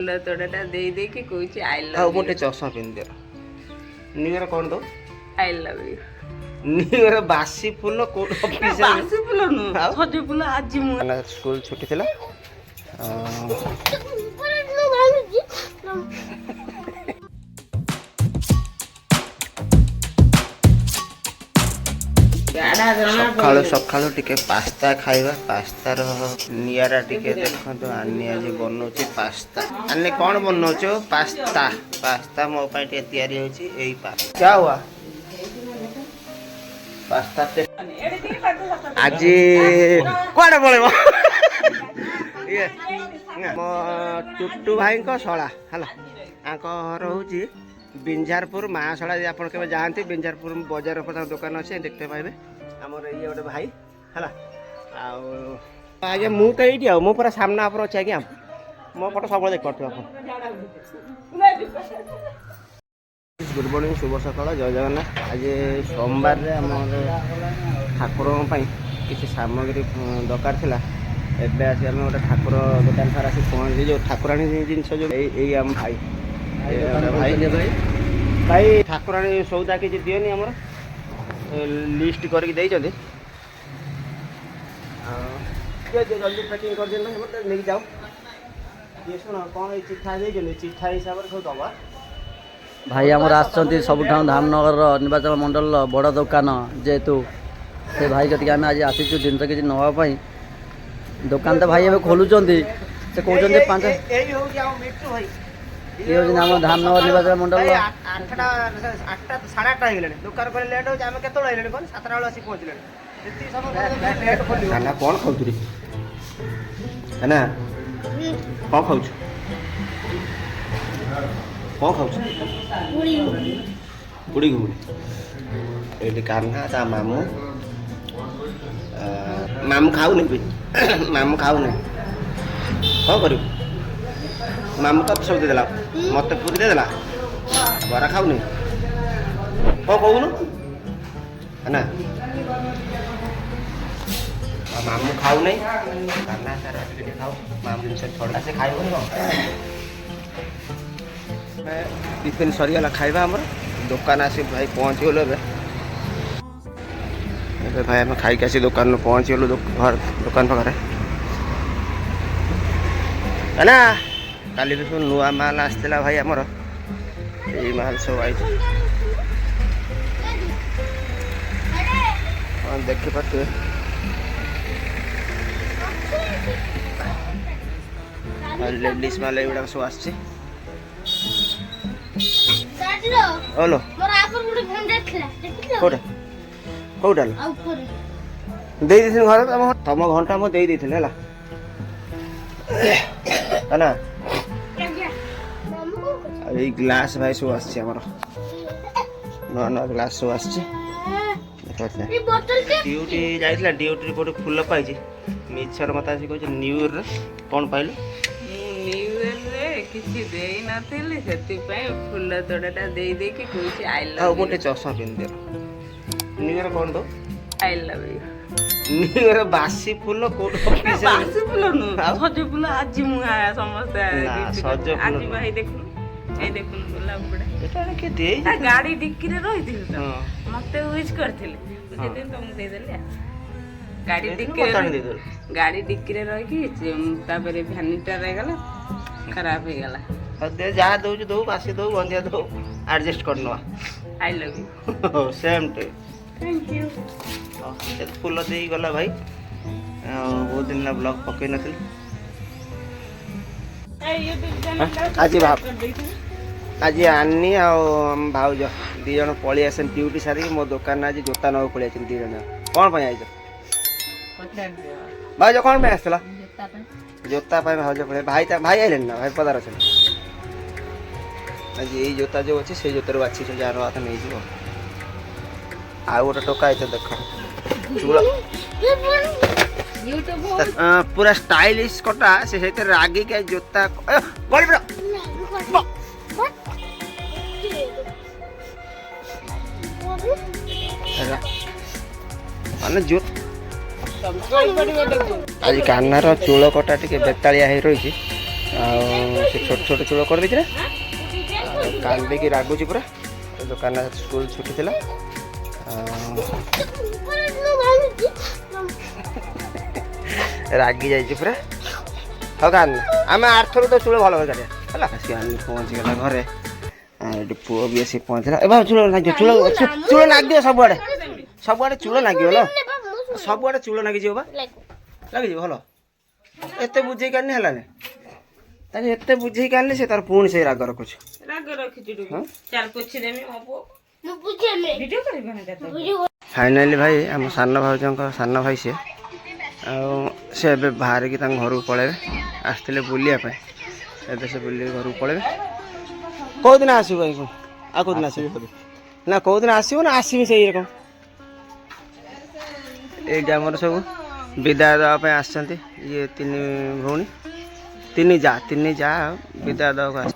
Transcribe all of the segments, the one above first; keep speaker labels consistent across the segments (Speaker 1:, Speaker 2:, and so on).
Speaker 1: ତୋଡ଼ାଟା ଦେଇ ଦେଇକି କହୁଛି ଆଇ ଲଭ୍
Speaker 2: ଆଉ ଗୋଟେ ଚଷମା ପିନ୍ଧି ଦିଅ। ନ୍ୟୁ ଇୟର କ'ଣ ଦଉ?
Speaker 1: I love you.
Speaker 2: New year ବାସି ଫୁଲ କୋଉଠି ଅଫିସରେ
Speaker 1: ବାସି ଫୁଲ ନୁହଁ, ସଜ ଫୁଲ। ଆଜି ମୁଁ
Speaker 2: ସ୍କୁଲ ଛୁଟି ଥିଲା। ସକାଳୁ ସକାଳୁ ଟିକେ ପାସ୍ତା ଖାଇବା। ପାସ୍ତାର ନିଆରା ଟିକେ ଦେଖନ୍ତୁ। ଆନି ଆଜି ବନଉଛି ପାସ୍ତା। ଆନି କ'ଣ ବନଉଛୁ? ପାସ୍ତା। ପାସ୍ତା ମୋ ପାଇଁ ଟିକେ ତିଆରି ହେଉଛି। ଏଇ ପାସ୍ତା ହୁଆ ପାସ୍ତା ଆଜି କୁଆଡ଼େ ପଳେଇବ? ଇଏ ମୋ ଟୁଟୁ ଭାଇଙ୍କ ଶଳା ହେଲା। ତାଙ୍କ ଘର ହେଉଛି ବିଞ୍ଜାରପୁର ମାହାଶଳା। ଯଦି ଆପଣ କେବେ ଯାଆନ୍ତି ବିଞ୍ଜାରପୁର ବଜାର ଉପରେ ତାଙ୍କ ଦୋକାନ ଅଛି, ଦେଖିତେ ପାଇବେ। ଆମର ଇଏ ଗୋଟେ ଭାଇ ହେଲା। ଆଉ ଆଜ୍ଞା ମୁଁ ତ ଏଇଠି ଆଉ ମୁଁ ପୁରା ସାମ୍ନା ଉପରେ ଅଛି ଆଜ୍ଞା। ମୋ ଫଟୋ ସବୁବେଳେ ଦେଖିପାରୁଥିବେ ଆପଣ। ଗୁଡ୍ ମର୍ଣ୍ଣିଂ, ଶୁଭ ସକାଳ, ଜୟ ଜଗନ୍ନାଥ। ଆଜି ସୋମବାରରେ ଆମର ଠାକୁରଙ୍କ ପାଇଁ କିଛି ସାମଗ୍ରୀ ଦରକାର ଥିଲା। ଏବେ ଆସି ଆମେ ଗୋଟେ ଠାକୁର ଦୋକାନ ସାରା ଆସି ପହଞ୍ଚି ଯେଉଁ ଠାକୁରାଣୀ ଜିନିଷ ଯେଉଁ ଏଇ ଆମ ଭାଇ ଭାଇ ଠାକୁରାଣୀ ସଉଦା କିଛି ଦିଅନି, ଆମର লিস্ট କରିକି ଦେଇଛନ୍ତି। ଜଲ୍ଦି ପ୍ୟାକିଂ କରିଦିଅନ୍ତୁ, ନେଇକି ଯାଉ। ଇଏ ଶୁଣ କ'ଣ ଏଇ ଚିଠା ଦେଇଛନ୍ତି, ଚିଠା ହିସାବରେ ସବୁ ଦେବା।
Speaker 3: ଭାଇ ଆମର ଆସିଛନ୍ତି ସବୁଠାରୁ ଧାମନଗରର ନିର୍ବାଚନ ମଣ୍ଡଳର ବଡ଼ ଦୋକାନ ଯେହେତୁ, ସେ ଭାଇ କତିକି ଆମେ ଆଜି ଆସିଛୁ ଜିନିଷ କିଛି ନେବା ପାଇଁ। ଦୋକାନ ତ ଭାଇ ଏବେ ଖୋଲୁଛନ୍ତି, ସେ କହୁଛନ୍ତି
Speaker 2: ଏଇ ହେଉଛି ଆମ ମିଟୁ ଭାଇ।
Speaker 3: ଇଏ ହେଉଛନ୍ତି ଆମ ଧାମନଗର ନିର୍ବାଚନ ମଣ୍ଡଳର।
Speaker 2: 8ଟା 8:30 ହେଇଗଲାଣି। ଦୋକାନ କରି ଲେଟ୍ ହେଉଛି। ଆମେ କେତେବେଳେ ହେଇଲାଣି କ'ଣ 7ଟା ବେଳେ ଆସିକି ପହଞ୍ଚିଲାଣି। ଏତିକି ସମୟ ଲେଟ୍ ଖୋଲିବ। ନା କ'ଣ ଖାଉଛୁ ରେ? ନା କ'ଣ ଖାଉଛୁ? କ'ଣ ଖାଉଛୁ? ପୁଡ଼ି ଘୁଗୁନି। ଏଇଠି କାହ୍ନା ତା ମାମୁଁ। ମାମୁଁ ଖାଉନି ବି। ମାମୁଁ ଖାଉନି, କ'ଣ କରିବୁ? ମାମୁଁ ତ ସବୁ ଦେଇଦେଲା, ମୋତେ ପୁରୀ ଦେଇଦେଲା, ବରା ଖାଉନି। କ'ଣ କହୁନୁ? ନା ମାମୁଁ ଖାଉନାହିଁ। କାହ୍ନା ତାର ଟିକେ ଖାଉ। ମାମୁଁ ଜିନିଷ ଛଡ଼ା ସେ ଖାଇବନି କ'ଣ? ଟିଫିନ୍ ସରିଗଲା ଖାଇବା ଆମର। ଦୋକାନ ଆସି ଭାଇ ପହଞ୍ଚିଗଲୁ ଏବେ। ଏବେ ଭାଇ ଆମେ ଖାଇକି ଆସି ଦୋକାନରୁ ପହଞ୍ଚିଗଲୁ ଦୋକାନ ପାଖରେ। ନା କାଲି ବି ସବୁ ନୂଆ ମାଲ ଆସିଥିଲା ଭାଇ ଆମର। ଏଇ ମାଲ ସବୁ ଆଇଛି, ହଁ ଦେଖିପାରୁଥିବେ। ଲେଡ଼ିସ୍ ମାଲ ଏଗୁଡ଼ାକ ସବୁ ଆସିଛି। ହଲୋ କୋଉଟା କୋଉଟା ଦେଇ ଦେଇଥିଲି ଘରେ। ତମ ଘଣ୍ଟା ମୁଁ ଦେଇ ଦେଇଥିଲି ହେଲା ନା। ଆଉ ଏଇ ଗ୍ଲାସ୍ ଭାଇ ସବୁ ଆସିଛି ଆମର, ନୂଆ ନୂଆ ଗ୍ଲାସ୍ ସବୁ ଆସିଛି। ଡ୍ୟୁଟି ଯାଇଥିଲା, ଡ୍ୟୁଟିରେ ଗୋଟେ ଫୁଲ ପାଇଛି। ମିଛର ମତେ ଆସି କହୁଛି ନ୍ୟୁ ଇୟରରେ କ'ଣ ପାଇଲୁ?
Speaker 1: ନ୍ୟୁ ଇୟରରେ କିଛି ଦେଇନଥିଲି, ସେଥିପାଇଁ ଫୁଲ ତୋଡ଼ାଟା ଦେଇ ଦେଇକି କହୁଛି ଆଇ ଲଭ୍ ୟୁ।
Speaker 2: ଆଉ ଗୋଟେ ଚଷମା ପିନ୍ଧି ଦିଅ। ନ୍ୟୁ ଇୟର କ'ଣ ଦଉ?
Speaker 1: I love you.
Speaker 2: New year ବାସି ଫୁଲ କୋଉଠି ଅଫିସରେ
Speaker 1: ବାସି ଫୁଲ ନୁହଁ, ସଜ ଫୁଲ। ଆଜି ମୁଁ ସମସ୍ତେ
Speaker 2: ସଜ ଫୁଲ
Speaker 1: ଆଜି ଭାଇ ଦେଖୁନୁ, ଏଇ ଦେଖୁନୁ ଗୋଲାପ ଗୁଡ଼ା।
Speaker 2: ଏଟା କିଏ ଦେଇଛି?
Speaker 1: ଗାଡ଼ି ଡିକିରେ ରହିଥିଲି ତ, ମତେ ୱିଶ୍ କରିଥିଲେ, ସେଥିପାଇଁ ତମକୁ ଦେଇଦେଲି। ଗାଡ଼ି ଡିକିରେ ରହିକି ତାପରେ ଭ୍ୟାନିଟିରେ ଗଲା, ଖରାପ ହେଇଗଲା।
Speaker 2: ଯାହା ଦଉଛୁ ଦଉ, ବାସି ଦଉ, ଗନ୍ଧିଆ ଦଉ, ଆଡଜଷ୍ଟ କରିନେବା।
Speaker 1: I love you.
Speaker 2: Same to
Speaker 1: thank you.
Speaker 2: ଫୁଲ ଦେଇଗଲା ଭାଇ। ବହୁତ ଦିନ ହେଲା ବ୍ଲଗ୍ ପକେଇ ନଥିଲି। ଆଜି ଆନି ଆଉ ଭାଉଜ ଦୁଇ ଜଣ ପଳେଇ ଆସନ୍ତି ଡ୍ୟୁଟି ସାରିକି। ମୋ ଦୋକାନରେ ଆଜି ଜୋତା ନେବାକୁ ପଳେଇ ଆସିଛନ୍ତି 2 ଜଣ। କ'ଣ ପାଇଁ ଆଇଛ ଭାଉଜ? କ'ଣ ପାଇଁ ଆସିଥିଲା? ଜୋତା ପାଇଁ ଭାଉଜ ପଳେଇ। ଭାଇ ଆଇଲେଣି ନା? ଭାଇ ପଦାର ଅଛନ୍ତି। ଆଜି ଏଇ ଜୋତା ଯେଉଁ ଅଛି ସେଇ ଜୋତାରୁ ବାଛିଛ, ଯାହାର ହାତ ନେଇଯିବ। ଆଉ ଗୋଟେ ଟୋକା ଏତେ ଦେଖ, ପୁରା ଷ୍ଟାଇଲିଶ କଟା। ସେ ସେଇଥିରେ ରାଗିକି ଜୋତା ମାନେ ଆଜି କାହ୍ନାର ଚୂଳ କଟା ଟିକେ ବେତାଳିଆ ହେଇ ରହିଛି। से छोट छोट चूल कर देछि कांदी की रागुची पूरा दुकान स्कूल छुट्टी थिला रागी जाइए पूरा हाँ कान आम आरथर तो चूल भल भाई है पहुँची गला घरे पुओ भी आसी पहुँचला ए चूल लगे चूल चूल लगे सबुआड़े सबुआड़े चूल लगे सबुआड़े चूल लगे लगे भल एत बुझे कानी है ताके एत बुझे कानी से तार पुणी से राग रखुछ
Speaker 1: राग रखिछु चार पोछि देमी वीडियो करबे ना
Speaker 2: फाइनाली भाई आम सान भाउजों सान भाई सी से बाहर की घर को पलैबे आसते बुलापी एबे से बुल घर को पलैबे कौ दिन आसो भाई आ कौ दिन आस ना कौ दिन आसो ना आसमी से रकम ये आमर सब विदाय देवाई आसछन्ति ये तीन भौणी तीन जा विदाय देवा आस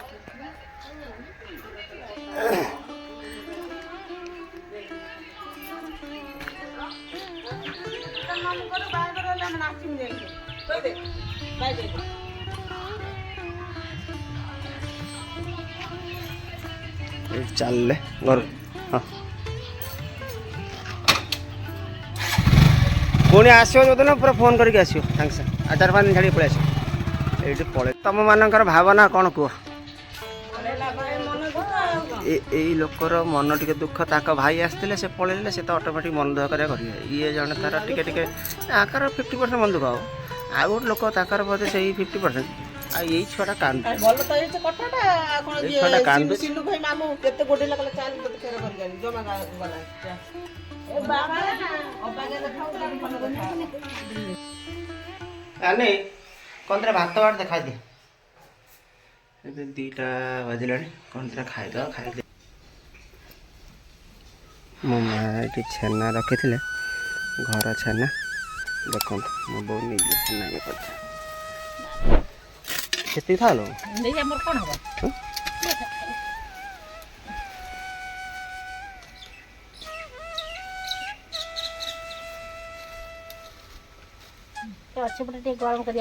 Speaker 2: चल घर हाँ पुणी आसो जो दिन पूरा फोन करके आसो सागे सागे 4-5 दिन छाड़ी पलि आस ये पड़े तुम मानकर भावना कौन कह यही लोकर मन टे दुख ताक भाई आसते से पलैले से तो ऑटोमेटिक मन दुख करेंगे ये जन तार टे आकार 50% मन दुख आ गोटे लोक ताकर बोधे से 50% आ यही छुआ कांद कांद कौन भात बाट देखा दे 2टा बजला कौन खाई दे मो माँ ये छेना रखी थे घर छेना देखो मो बो निजे छेना ये करते था लो
Speaker 1: कौन हम
Speaker 4: अच्छे गरम कर